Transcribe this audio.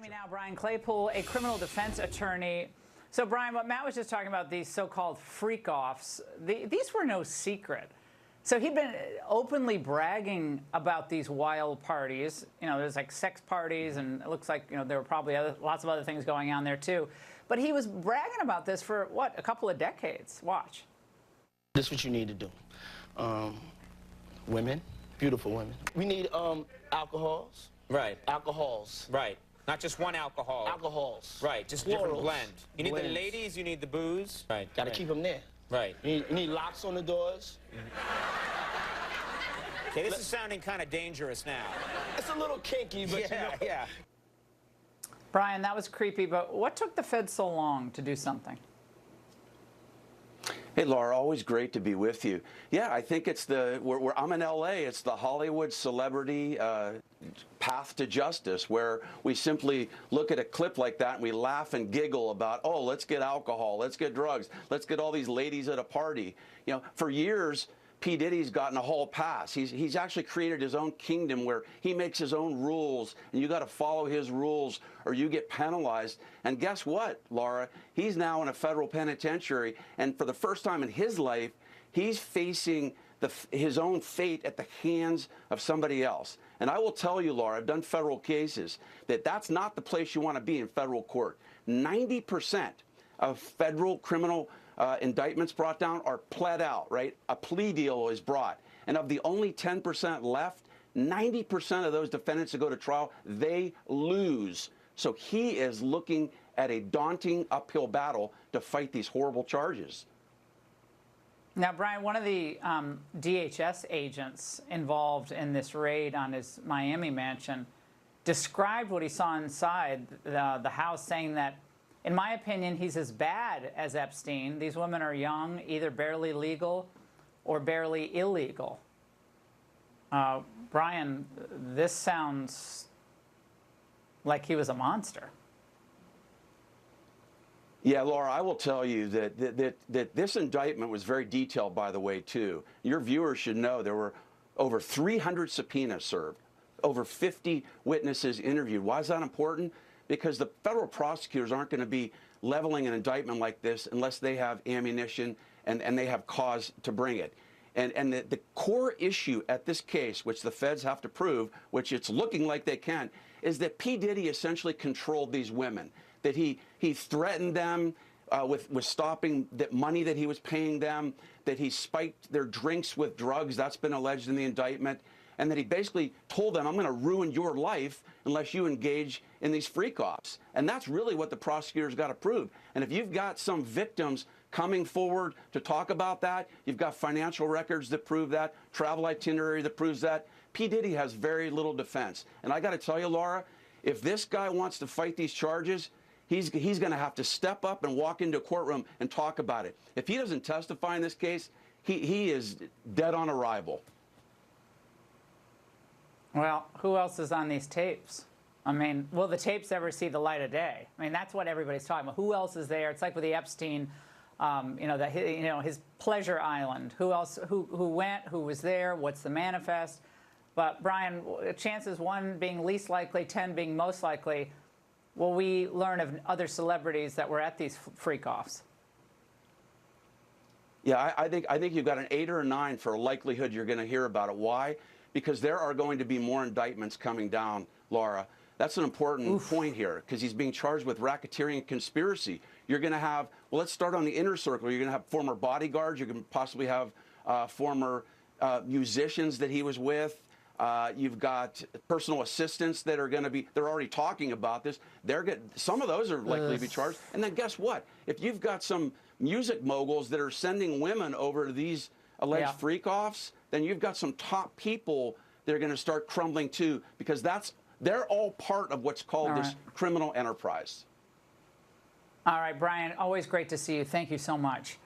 Me now, Brian Claypool, a criminal defense attorney. So, Brian, what Matt was just talking about, these so-called freak-offs, these were no secret. So he'd been openly bragging about these wild parties. You know, there's like sex parties, and it looks like, you know, there were probably lots of other things going on there, too. But he was bragging about this for, what, a couple of decades. Watch. This is what you need to do. Women, beautiful women. We need alcohols. Right. Alcohols. Right. Not just one alcohol. Alcohols. Right. Just Plurals. different blend. You need Blends. the ladies, you need the booze. Right. Got to right. keep them there. Right. You need locks on the doors. Okay, this is sounding kind of dangerous now. It's a little kinky, but yeah, you know. yeah. Brian, that was creepy, but what took the Fed so long to do something? Hey, Laura, always great to be with you. Yeah, I think it's I'm in LA, it's the Hollywood celebrity path to justice, where we simply look at a clip like that and we laugh and giggle about, oh, let's get alcohol, let's get drugs, let's get all these ladies at a party. You know, for years, P. Diddy's gotten a hall pass. He's actually created his own kingdom where he makes his own rules, and you got to follow his rules or you get penalized. And guess what, Laura? He's now in a federal penitentiary, and for the first time in his life, he's facing his own fate at the hands of somebody else. And I will tell you, Laura, I've done federal cases, that's not the place you want to be in federal court. 90% of federal criminal indictments brought down are pled out, right? A plea deal is brought. And of the only 10% left, 90% of those defendants that go to trial, they lose. So he is looking at a daunting uphill battle to fight these horrible charges. Now, Brian, one of the DHS agents involved in this raid on his Miami mansion described what he saw inside the house, saying that, in my opinion, he's as bad as Epstein. These women are young, either barely legal or barely illegal. Brian, this sounds like he was a monster. Yeah, Laura, I will tell you that this indictment was very detailed, by the way, too. Your viewers should know there were over 300 subpoenas served, over 50 witnesses interviewed. Why is that important? Because the federal prosecutors aren't going to be leveling an indictment like this unless they have ammunition and they have cause to bring it. And the core issue at this case, which the feds have to prove, which it's looking like they can, is that P. Diddy essentially controlled these women, that he threatened them with stopping the money that he was paying them, that he spiked their drinks with drugs, that's been alleged in the indictment, and that he basically told them, I'm going to ruin your life unless you engage in these freak-offs. And that's really what the prosecutors got to prove. And if you've got some victims coming forward to talk about that, you've got financial records that prove that, travel itinerary that proves that, P. Diddy has very little defense. And I got to tell you, Laura, if this guy wants to fight these charges, he's going to have to step up and walk into a courtroom and talk about it. If he doesn't testify in this case, he is dead on arrival. Well, who else is on these tapes? I mean, will the tapes ever see the light of day? I mean, that's what everybody's talking about. Who else is there? It's like with the Epstein, his pleasure island. Who else? Who went? Who was there? What's the manifest? But Brian, chances 1 being least likely, 10 being most likely. Will we learn of other celebrities that were at these freak-offs? Yeah, I think you've got an 8 or a 9 for a likelihood you're going to hear about it. Why? Because there are going to be more indictments coming down, Laura. That's an important point here, because he's being charged with racketeering and conspiracy. You're going to have, well, let's start on the inner circle. You're going to have former bodyguards. You're going to possibly have former musicians that he was with. You've got personal assistants that are going to be, they're already talking about this. Some of those are likely to be charged. And then guess what? If you've got some music moguls that are sending women over to these alleged freak-offs, then you've got some top people that are going to start crumbling too, because they're all part of what's called this criminal enterprise. All right, Brian, always great to see you. Thank you so much.